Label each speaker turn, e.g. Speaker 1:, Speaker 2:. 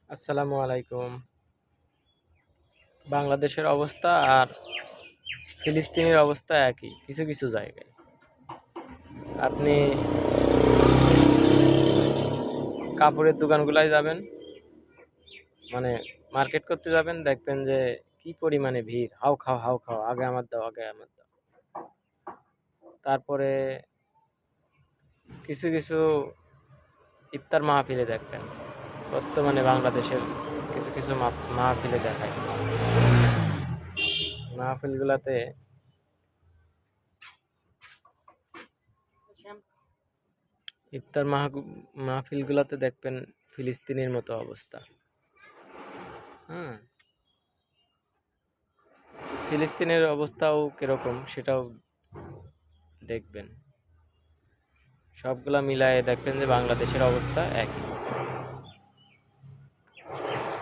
Speaker 1: আসসালামু আলাইকুম। বাংলাদেশের অবস্থা আর ফিলিস্তিনের অবস্থা একই কিছু কিছু জায়গায়। আপনি কাপড়ের দোকানগুলায় যাবেন, মানে মার্কেট করতে যাবেন, দেখবেন যে কি পরিমাণে ভিড়, হাউ খাও হাউ খাও, আগে আমার দাও আগে আমার দাও। তারপরে কিছু কিছু ইফতার মাহফিলে দেখবেন, বর্তমানে বাংলাদেশের কিছু কিছু মাহফিলে দেখা যাচ্ছে। মাহফিলগুলাতে ইফতার মাহফিলগুলাতে দেখবেন ফিলিস্তিনের মতো অবস্থা। হ্যাঁ, ফিলিস্তিনের অবস্থাও কিরকম সেটাও দেখবেন। সবগুলা মিলায়ে দেখবেন যে বাংলাদেশের অবস্থা একই।